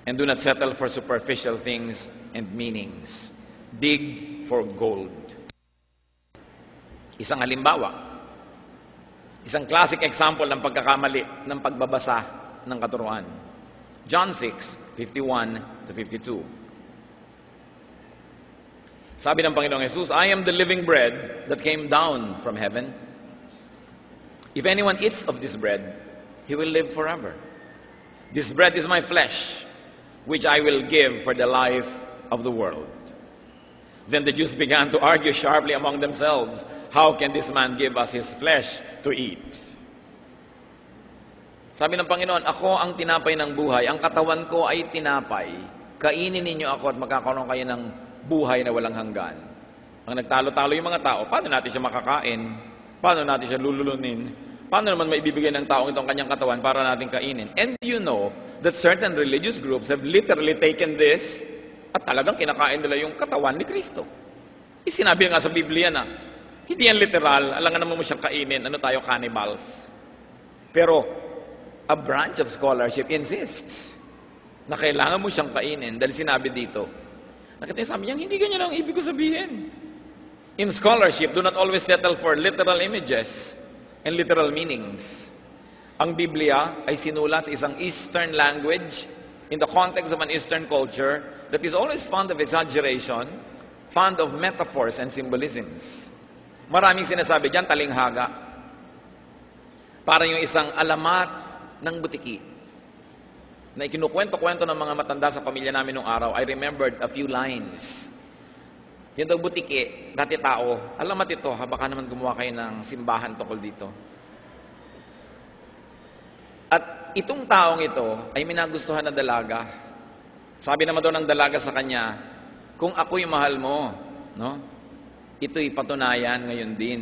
and do not settle for superficial things and meanings. Dig for gold. Isang halimbawa, isang classic example ng pagkakamali ng pagbabasa ng katuruan. John 6:51 to 52. Sabi ng Panginoong Jesus, I am the living bread that came down from heaven. If anyone eats of this bread, he will live forever. This bread is my flesh, which I will give for the life of the world. Then the Jews began to argue sharply among themselves, how can this man give us his flesh to eat? Sabi ng Panginoon, ako ang tinapay ng buhay, ang katawan ko ay tinapay. Kainin ninyo ako at magkakaroon kayo ng buhay na walang hanggan. Ang nagtalo-talo yung mga tao, paano natin siya makakain? Paano natin siya lululunin? Paano naman maibibigay ng taong itong kanyang katawan para natin kainin? And you know that certain religious groups have literally taken this at talagang kinakain nila yung katawan ni Kristo. Sinabi nga sa Biblia na, hindi yan literal, alangan naman mo siyang kainin, ano tayo, cannibals. Pero, a branch of scholarship insists na kailangan mo siyang kainin dahil sinabi dito. Nakita niyo, sabi niya, hindi ganyan ang ibig ko sabihin. In scholarship, do not always settle for literal images and literal meanings. Ang Biblia ay sinulat sa isang Eastern language in the context of an Eastern culture that is always fond of exaggeration, fond of metaphors and symbolisms. Maraming sinasabi dyan, talinghaga. Parang yung isang alamat ng butiki na ikinukwento-kwento ng mga matanda sa pamilya namin nung araw. I remembered a few lines. Yung daw butiki, dati tao, alamat ito, baka naman gumawa kayo ng simbahan tungkol dito. itong taong ito ay minagustuhan na dalaga. Sabi naman doon ng dalaga sa kanya, kung ako'y mahal mo, no? Ito'y patunayan ngayon din.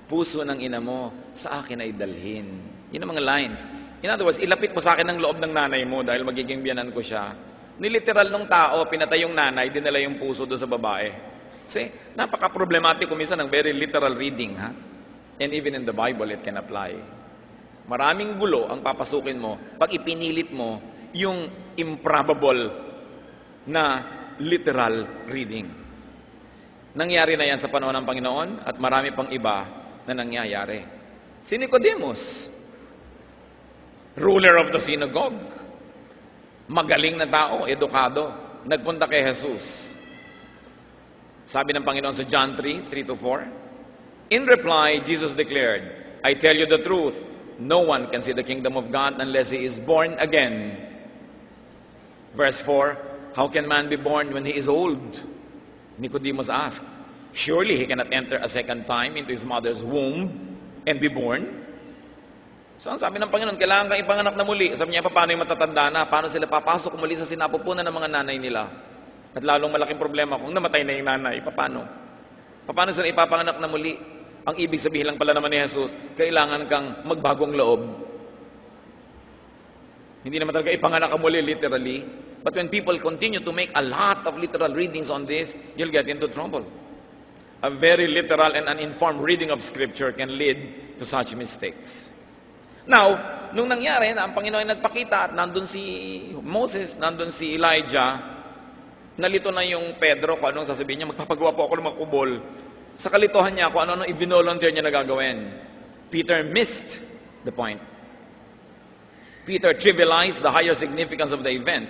Puso ng ina mo sa akin ay dalhin. Yun ang mga lines. In other words, ilapit mo sa akin ang loob ng nanay mo dahil magiging biyanan ko siya. Niliteral nung tao, pinatay yung nanay, dinala yung puso doon sa babae. Kasi napaka-problematic minsan ng very literal reading, ha? And even in the Bible, it can apply. Maraming gulo ang papasukin mo pag ipinilit mo yung improbable na literal reading. Nangyari na yan sa panahon ng Panginoon at marami pang iba na nangyayari. Si Nicodemus, ruler of the synagogue, magaling na tao, edukado, nagpunta kay Jesus. Sabi ng Panginoon sa John 3:3-4, in reply, Jesus declared, I tell you the truth, no one can see the kingdom of God unless he is born again. Verse 4, how can man be born when he is old? Nicodemus asked, surely he cannot enter a second time into his mother's womb and be born? So ang sabi ng Panginoon, kailangan kang ipanganak na muli. Sabi niya, paano yung matatanda na? Paano sila papasok muli sa sinapupunan ng mga nanay nila? At lalong malaking problema kung namatay na yung nanay, paano? Paano sila ipapanganak na muli? Ang ibig sabihin lang pala naman ni Jesus, kailangan kang magbagong loob. Hindi naman talaga ipanganak ka muli, literally. But when people continue to make a lot of literal readings on this, you'll get into trouble. A very literal and uninformed reading of Scripture can lead to such mistakes. Now, nung nangyari na ang Panginoon ay nagpakita at nandun si Moses, nandun si Elijah, nalito na yung Pedro kung anong sasabihin niya, magpapagawa po ako ng mga kubol. Sa kalituhan niya, kung ano-ano i-volunteer niya na gagawin. Peter missed the point. Peter trivialized the higher significance of the event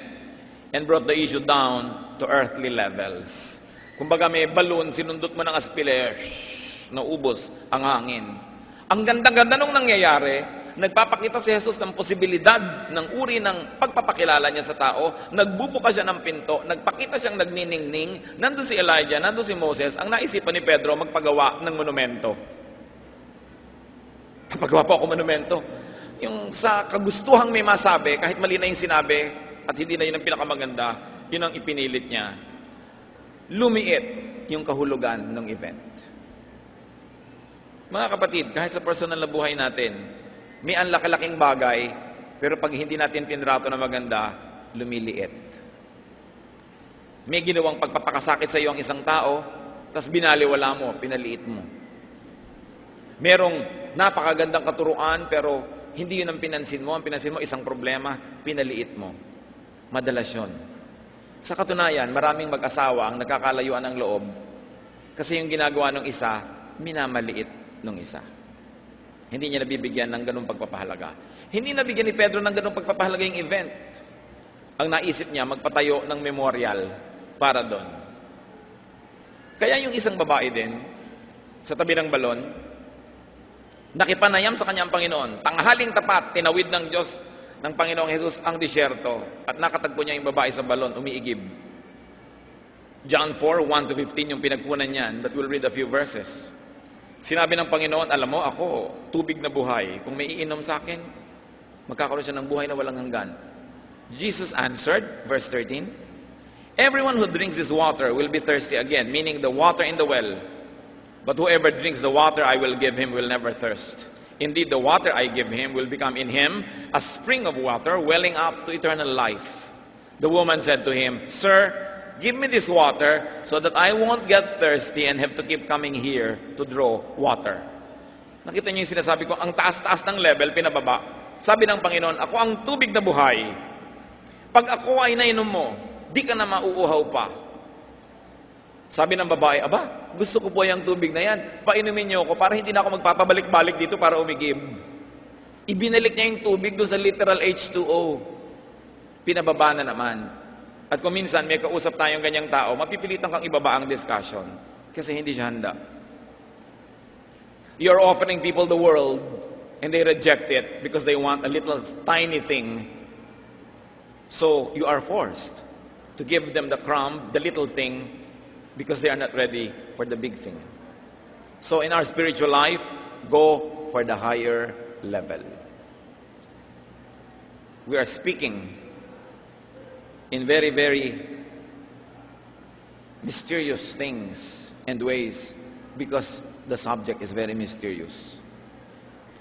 and brought the issue down to earthly levels. Kumbaga may balloon, sinundot mo ng aspile, naubos ang hangin. Ang ganda-ganda nung nangyayari, nagpapakita si Jesus ng posibilidad ng uri ng pagpapakilala niya sa tao, nagbubuka siya ng pinto, nagpakita siyang nagniningning, nandun si Elijah, nandun si Moses, ang naisipan ni Pedro magpagawa ng monumento. Papagawa po ako monumento. Yung sa kagustuhang may masabi, kahit mali na yung sinabi, at hindi na yun ang pinakamaganda, yun ang ipinilit niya. Lumiit yung kahulugan ng event. Mga kapatid, kahit sa personal na buhay natin, may ang laki-laking bagay, pero pag hindi natin tinrato na maganda, lumiliit. May ginawang pagpapakasakit sa iyo ang isang tao, tapos binaliwala mo, pinaliit mo. Merong napakagandang katuruan, pero hindi yun ang pinansin mo. Ang pinansin mo, isang problema, pinaliit mo. Madalas yun. Sa katunayan, maraming mag-asawa ang nagkakalayuan ng loob kasi yung ginagawa ng isa, minamaliit ng isa. Hindi niya nabibigyan ng ganung pagpapahalaga. Hindi nabigyan ni Pedro ng ganung pagpapahalaga yung event. Ang naisip niya, magpatayo ng memorial para doon. Kaya yung isang babae din, sa tabi ng balon, nakipanayam sa kanyang Panginoon. Tanghaling tapat, tinawid ng Diyos ng Panginoong Jesus ang disyerto at nakatagpo niya yung babae sa balon, umiigib. John 4:1-15 yung pinagkunan niyan, but we'll read a few verses. Sinabi ng Panginoon, alam mo, ako, tubig na buhay. Kung may iinom sa akin, magkakaroon siya ng buhay na walang hanggan. Jesus answered, verse 13, everyone who drinks this water will be thirsty again, meaning the water in the well. But whoever drinks the water I will give him will never thirst. Indeed, the water I give him will become in him a spring of water welling up to eternal life. The woman said to him, Sir, give me this water so that I won't get thirsty and have to keep coming here to draw water. Nakita niyo yung sinasabi ko, ang taas-taas ng level, pinababa. Sabi ng Panginoon, ako ang tubig na buhay. Pag ako ay nainom mo, di ka na mauuhaw pa. Sabi ng babae, aba, gusto ko po yung tubig na yan. Painumin niyo ako para hindi na ako magpapabalik-balik dito para umigib. Ibinalik niya yung tubig doon sa literal H2O. Pinababa na naman. At kung minsan may kausap tayong ganyang tao, mapipilitan kang ibaba ang discussion kasi hindi siya handa. You're offering people the world and they reject it because they want a little tiny thing. So you are forced to give them the crumb, the little thing, because they are not ready for the big thing. So in our spiritual life, go for the higher level. we are speaking in very, very mysterious things and ways because the subject is very mysterious.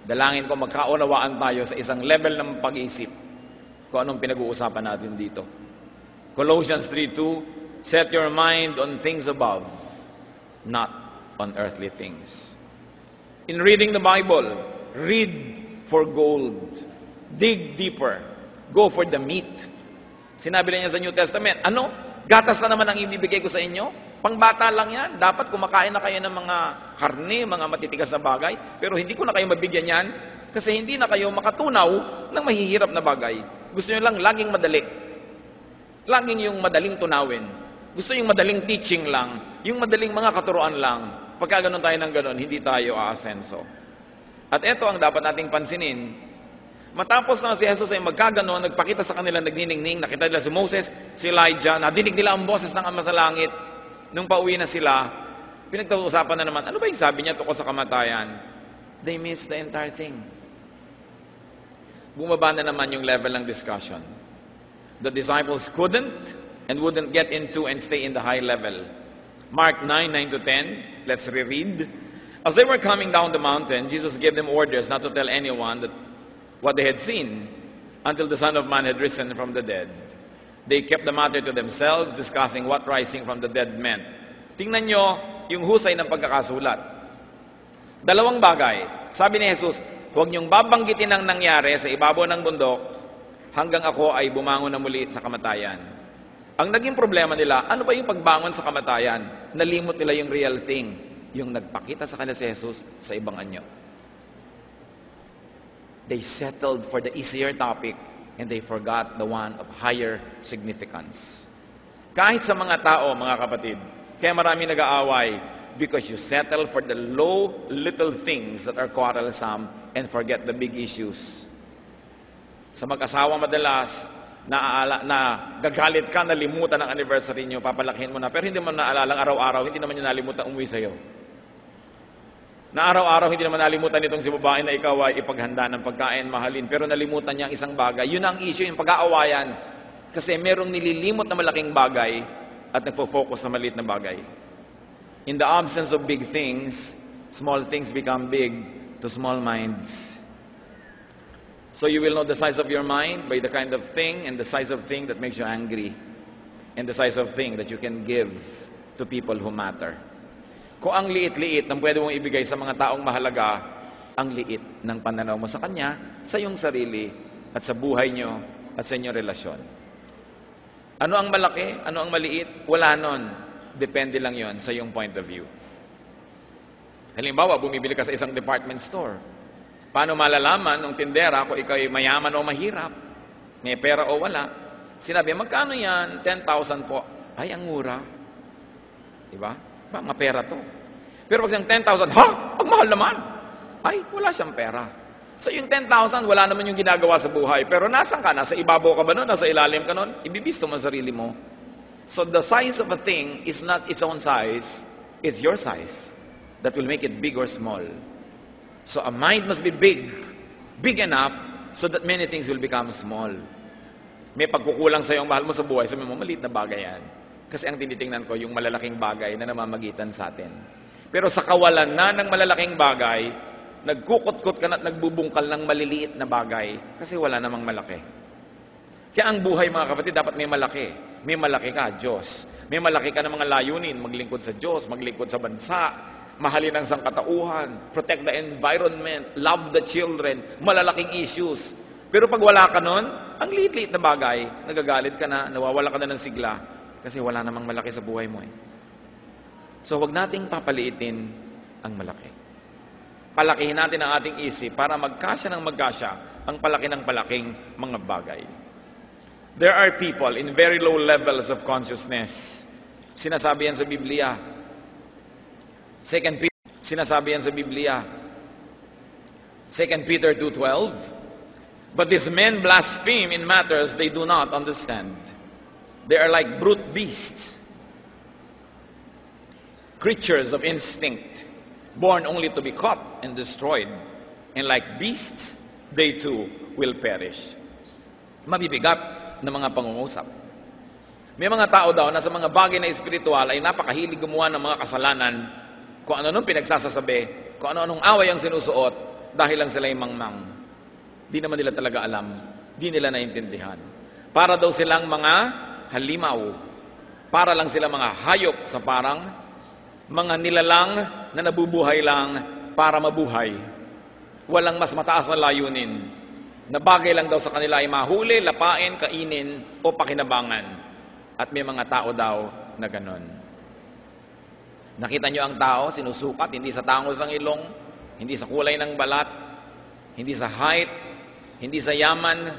Dalangin ko magkaunawaan tayo sa isang level ng pag-iisip kung anong pinag-uusapan natin dito. Colossians 3:2, set your mind on things above, not on earthly things. In reading the Bible, read for gold. Dig deeper. Go for the meat. Sinabi niya sa New Testament, ano? Gatas na naman ang ibibigay ko sa inyo? Pangbata lang yan. Dapat kumakain na kayo ng mga karne, mga matitigas na bagay. Pero hindi ko na kayo mabigyan yan kasi hindi na kayo makatunaw ng mahihirap na bagay. Gusto nyo lang laging madali. Laging yung madaling tunawin. Gusto yung madaling teaching lang. Yung madaling mga katuruan lang. Pagka ganun tayo ng ganun, hindi tayo aasenso. At ito ang dapat nating pansinin. Matapos na si Jesus ay magkaganon, nagpakita sa kanila, nagniningning, nakita nila si Moses, si Elijah, nadinig nila ang boses ng Ama sa langit. Nung pauwi na sila, pinagtausapan na naman, ano ba yung sabi niya tungkol sa kamatayan? They missed the entire thing. Bumaba na naman yung level ng discussion. The disciples couldn't and wouldn't get into and stay in the high level. Mark 9:9-10, let's reread. As they were coming down the mountain, Jesus gave them orders not to tell anyone that what they had seen until the Son of Man had risen from the dead. They kept the matter to themselves, discussing what rising from the dead meant. Tingnan nyo yung husay ng pagkakasulat. Dalawang bagay. Sabi ni Jesus, huwag niyong babanggitin ang nangyari sa ibabaw ng bundok hanggang ako ay bumangon na muli sa kamatayan. Ang naging problema nila, ano ba yung pagbangon sa kamatayan? Nalimot nila yung real thing, yung nagpakita sa kanila si Jesus sa ibang anyo. They settled for the easier topic and they forgot the one of higher significance. Kahit sa mga tao, mga kapatid, kaya marami nag-aaway because you settle for the low, little things that are quarrelsome and forget the big issues. Sa mag-asawa madalas, gagalit ka, nalimutan ang anniversary nyo, papalakihin mo na, pero hindi mo naalalang araw-araw, hindi naman nyo nalimutan umuwi sa'yo. Na araw-araw hindi naman nalimutan itong si babae na ikaw ay ipaghanda ng pagkain, mahalin. Pero nalimutan niya ang isang bagay. Yun ang issue, yung pag-aawayan. Kasi merong nililimot na malaking bagay at nagfo-focus sa maliit na bagay. In the absence of big things, small things become big to small minds. So you will know the size of your mind by the kind of thing and the size of thing that makes you angry. And the size of thing that you can give to people who matter. Kung ang liit-liit ng pwede mong ibigay sa mga taong mahalaga, ang liit ng pananaw mo sa kanya, sa iyong sarili, at sa buhay nyo, at sa inyong relasyon. Ano ang malaki? Ano ang maliit? Wala nun. Depende lang yon sa iyong point of view. Halimbawa, bumibili ka sa isang department store. Paano malalaman ng tindera kung ikaw ay mayaman o mahirap? May pera o wala? Sinabi, magkano yan? 10,000 po. Ay, ang mura. Diba? Mga pera to. Pero pag siyang 10,000, ha? Ang mahal naman. Ay, wala siyang pera. So yung 10,000, wala naman yung ginagawa sa buhay. Pero nasan ka? Nasa ibabaw ka ba nun? Nasa ilalim ka nun? Ibibisto mo sarili mo. So the size of a thing is not its own size. It's your size that will make it big or small. So a mind must be big. Big enough so that many things will become small. May pagkukulang sa iyong mahal mo sa buhay, sabi mo, maliit na bagay yan. Kasi ang tinitingnan ko, yung malalaking bagay na namamagitan sa atin. Pero sa kawalan na ng malalaking bagay, nagkukot-kot ka na at nagbubungkal ng maliliit na bagay kasi wala namang malaki. Kaya ang buhay, mga kapatid, dapat may malaki. May malaki ka, Diyos. May malaki ka ng mga layunin, maglingkod sa Diyos, maglingkod sa bansa, mahalin ang sangkatauhan, protect the environment, love the children, malalaking issues. Pero pag wala ka nun, ang liit-liit na bagay, nagagalit ka na, nawawala ka na ng sigla. Kasi wala namang malaki sa buhay mo eh. So, huwag nating papaliitin ang malaki. Palakihin natin ang ating isip para magkasya ng magkasya ang palaki ng palaking mga bagay. There are people in very low levels of consciousness. Sinasabi yan sa Biblia. Sinasabi yan sa Biblia. 2 Peter 2:12. But these men blaspheme in matters they do not understand. They are like brute beasts, creatures of instinct, born only to be caught and destroyed. And like beasts, they too will perish. mabibigat na mga pangungusap. May mga tao daw na sa mga bagay na espiritual ay napakahilig gumawa ng mga kasalanan, kung ano-anong pinagsasasabi, kung ano-anong away ang sinusuot, dahil lang sila yung mangmang. Di naman nila talaga alam, di nila naintindihan. Para daw silang mga halimaw, para lang sila mga hayop sa parang mga nilalang na nabubuhay lang para mabuhay. Walang mas mataas na layunin, na bagay lang daw sa kanila ay mahuli, lapain, kainin, o pakinabangan. At may mga tao daw na ganon. Nakita nyo ang tao, sinusukat, hindi sa tangos ng ilong, hindi sa kulay ng balat, hindi sa height, hindi sa yaman,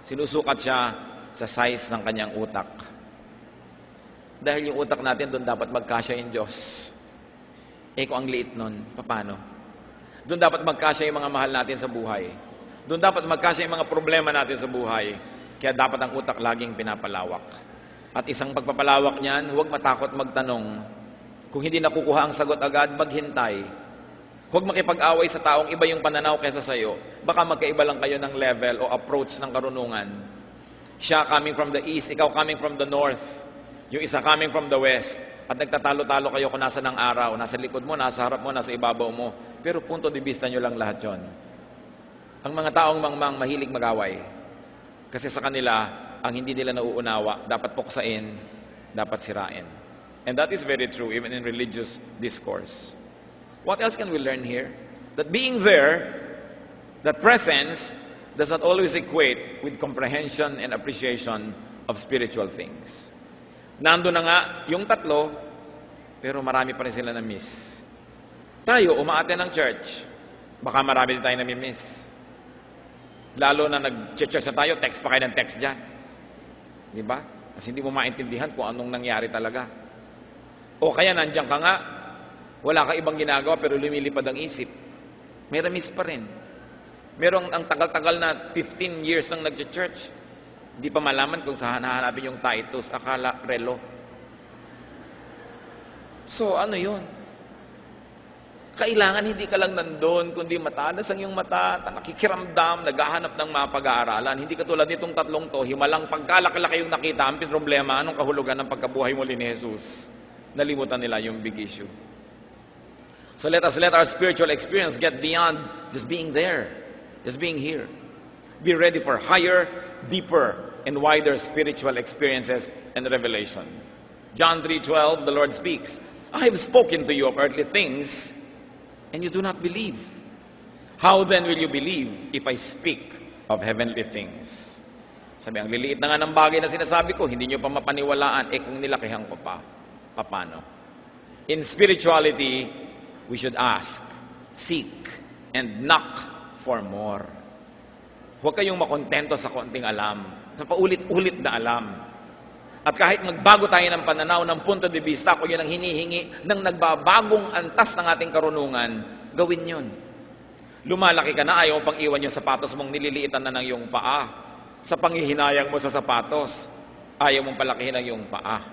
sinusukat siya sa size ng kanyang utak. Dahil yung utak natin, doon dapat magkasya yung Diyos. Kung ang liit nun, paano? Doon dapat magkasya yung mga mahal natin sa buhay. Doon dapat magkasya yung mga problema natin sa buhay. Kaya dapat ang utak laging pinapalawak. At isang pagpapalawak niyan, huwag matakot magtanong. Kung hindi nakukuha ang sagot agad, maghintay. Huwag makipag-away sa taong iba yung pananaw kaysa sayo. Baka magkaiba lang kayo ng level o approach ng karunungan. Siya coming from the east, ikaw coming from the north. Yung isa coming from the west. At nagtatalo-talo kayo kung nasa ng araw, nasa likod mo, nasa harap mo, nasa ibabaw mo. Pero punto de vista nyo lang lahat yon. Ang mga taong mangmang mahilig mag-away. Kasi sa kanila, ang hindi nila nauunawa, dapat puksain, dapat sirain. And that is very true, even in religious discourse. What else can we learn here? That being there, that presence, does not always equate with comprehension and appreciation of spiritual things. Nando na nga yung tatlo, pero marami pa rin sila na-miss. Tayo, umaaten ng church, baka marami din tayo na-miss. Lalo na nag-church na tayo, text pa kayo ng text dyan. Di ba? Kasi hindi mo maintindihan kung anong nangyari talaga. O kaya nandiyan ka nga, wala ka ibang ginagawa pero lumilipad ang isip. May remiss pa rin. Merong ang tagal-tagal na 15 years nang nag-church. Hindi pa malaman kung saan hahanapin yung Titus. Akala relo. So ano yun? Kailangan hindi ka lang nandun, kundi matalas ang iyong mata, nakikiramdam, naghahanap ng mga pag-aaralan. Hindi katulad nitong tatlong to, himalang pagkalaki-laki yung nakita, ang problema, anong kahulugan ng pagkabuhay muli ni Jesus? Nalimutan nila yung big issue. So let us let our spiritual experience get beyond just being there, just being here. Be ready for higher, deeper, and wider spiritual experiences and revelation. John 3:12, the Lord speaks, I have spoken to you of earthly things, and you do not believe. How then will you believe if I speak of heavenly things? Sabi, ang liliit na nga ng bagay na sinasabi ko, hindi nyo pa mapaniwalaan. Kung nilakihan ko pa, paano? In spirituality, we should ask, seek, and knock for more. Huwag kayong makontento sa konting alam, sa paulit-ulit na alam. At kahit magbago tayo ng pananaw, ng punto de vista, kung yun ang hinihingi ng nagbabagong antas ng ating karunungan, gawin yun. Lumalaki ka na, ayaw pang iwan yung sapatos mong nililiitan na ng iyong paa. Sa panghihinayang mo sa sapatos, ayaw mong palakihin ang iyong paa.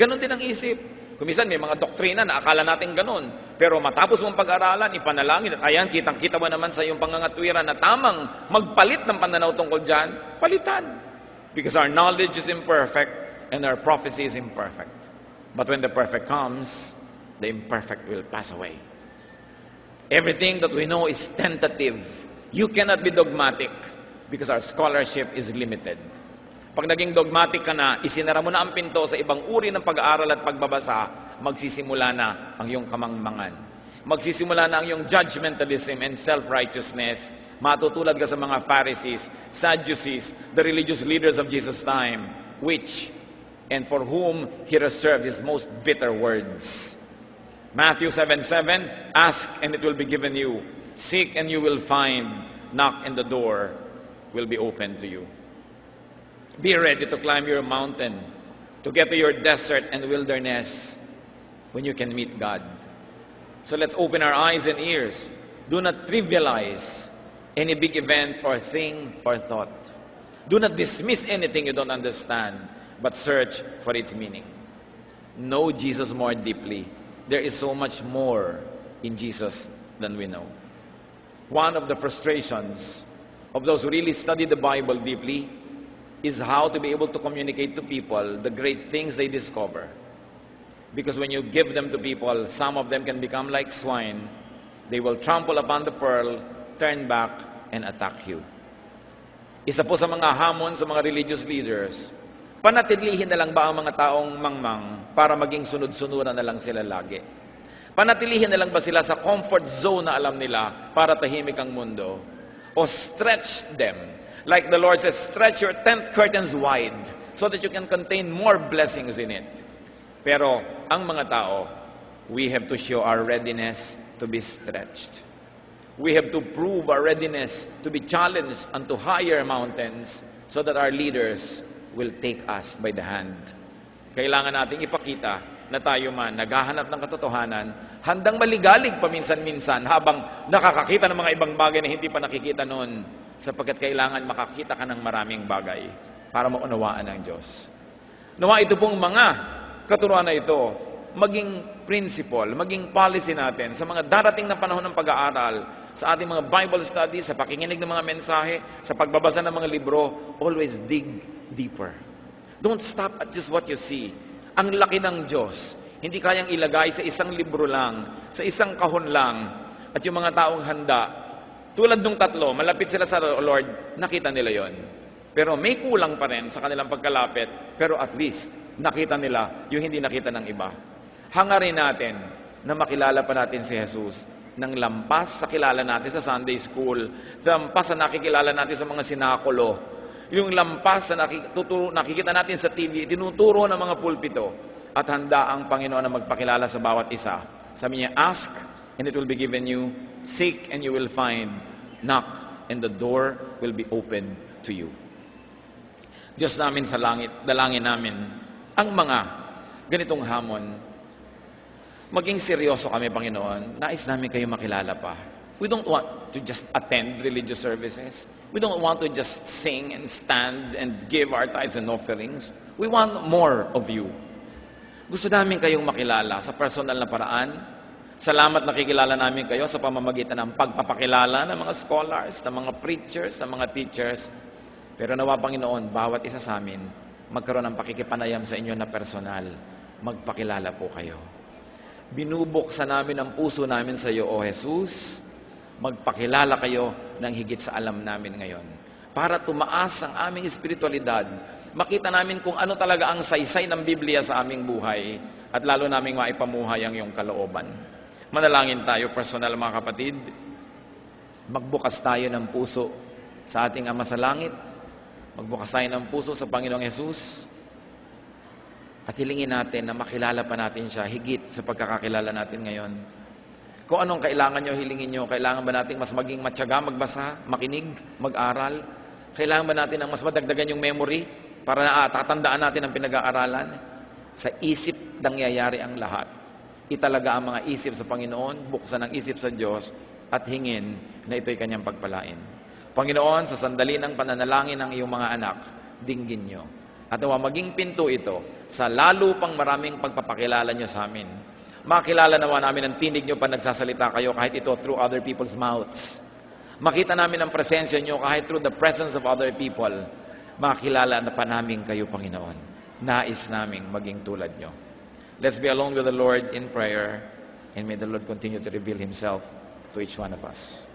Ganon din ang isip. Kumisan may mga doktrina na akala natin ganon. Pero matapos mong pag-aralan, ipanalangin, at ayan, kitang-kita mo naman sa iyong pangangatwiran na tamang magpalit ng pananaw tungkol dyan, palitan. Because our knowledge is imperfect, and our prophecy is imperfect. But when the perfect comes, the imperfect will pass away. Everything that we know is tentative. You cannot be dogmatic because our scholarship is limited. Pag naging dogmatic ka na, isinara mo na ang pinto sa ibang uri ng pag-aaral at pagbabasa, magsisimula na ang iyong kamangmangan. Magsisimula na ang iyong judgmentalism and self-righteousness. Matutulad ka sa mga Pharisees, Sadducees, the religious leaders of Jesus' time, which and for whom he reserved his most bitter words. Matthew 7:7, ask and it will be given you. Seek and you will find. Knock and the door will be opened to you. Be ready to climb your mountain, to get to your desert and wilderness when you can meet God. So let's open our eyes and ears. Do not trivialize any big event or thing or thought. Do not dismiss anything you don't understand, but search for its meaning. Know Jesus more deeply. There is so much more in Jesus than we know. One of the frustrations of those who really study the Bible deeply is how to be able to communicate to people the great things they discover. Because when you give them to people, some of them can become like swine. They will trample upon the pearl, turn back, and attack you. Isa po sa mga hamon sa mga religious leaders, panatilihin na lang ba ang mga taong mangmang para maging sunod-sunuran na lang sila lagi? Panatilihin na lang ba sila sa comfort zone na alam nila para tahimik ang mundo? O stretch them, like the Lord says, stretch your tent curtains wide so that you can contain more blessings in it. Pero ang mga tao, we have to show our readiness to be stretched. We have to prove our readiness to be challenged unto higher mountains so that our leaders will take us by the hand. Kailangan nating ipakita na tayo man naghahanap ng katotohanan, handang maligalig paminsan-minsan habang nakakakita ng mga ibang bagay na hindi pa nakikita noon, sapagkat kailangan makakita ka ng maraming bagay para maunawaan ng Diyos. Nawa ito pong mga katuruan na ito, maging principle, maging policy natin sa mga darating na panahon ng pag-aaral, sa ating mga Bible studies, sa pakikinig ng mga mensahe, sa pagbabasa ng mga libro, always dig deeper. Don't stop at just what you see. Ang laki ng Diyos, hindi kayang ilagay sa isang libro lang, sa isang kahon lang, at yung mga taong handa, tulad nung tatlo, malapit sila sa Lord, nakita nila yon. Pero may kulang pa rin sa kanilang pagkalapit, pero at least, nakita nila yung hindi nakita ng iba. Hangarin natin na makilala pa natin si Jesus ng lampas sa kilala natin sa Sunday School, lampas sa nakikilala natin sa mga sinakulo, yung lampas sa nakikita natin sa TV, tinuturo ng mga pulpito, at handa ang Panginoon na magpakilala sa bawat isa. Sabi niya, ask and it will be given you, seek and you will find, knock and the door will be opened to you. Diyos namin sa langit, dalangin namin ang mga ganitong hamon. Maging seryoso kami, Panginoon. Nais namin kayo makilala pa. We don't want to just attend religious services. We don't want to just sing and stand and give our tithes and offerings. We want more of you. Gusto namin kayong makilala sa personal na paraan. Salamat nakikilala namin kayo sa pamamagitan ng pagpapakilala ng mga scholars, ng mga preachers, ng mga teachers. Pero nawa, Panginoon, bawat isa sa amin, magkaroon ng pakikipanayam sa inyo na personal. Magpakilala po kayo. Binubuksan namin ang puso namin sa iyo, O Jesus. Magpakilala kayo ng higit sa alam namin ngayon. Para tumaas ang aming espiritualidad, makita namin kung ano talaga ang saysay ng Biblia sa aming buhay, at lalo naming maipamuhay ang iyong kalooban. Manalangin tayo, personal mga kapatid. Magbukas tayo ng puso sa ating Ama sa Langit. Magbukas tayo ng puso sa Panginoong Jesus. At hilingin natin na makilala pa natin siya higit sa pagkakakilala natin ngayon. Kung anong kailangan nyo, hilingin nyo. Kailangan ba natin mas maging matyaga, magbasa, makinig, mag-aral? Kailangan ba natin ang mas madagdagan yung memory para tatandaan natin ang pinag-aaralan? Sa isip nangyayari ang lahat. Italaga ang mga isip sa Panginoon, buksan ang isip sa Diyos, at hingin na ito'y kanyang pagpalain. Panginoon, sa sandali ng pananalangin ng iyong mga anak, dinggin nyo. At nawa maging pinto ito sa lalo pang maraming pagpapakilala nyo sa amin. Makilala nawa namin ang tinig nyo pa nagsasalita kayo kahit ito through other people's mouths. Makita namin ang presensya nyo kahit through the presence of other people. Makilala na pa namin kayo, Panginoon. Nais naming maging tulad nyo. Let's be alone with the Lord in prayer, and may the Lord continue to reveal Himself to each one of us.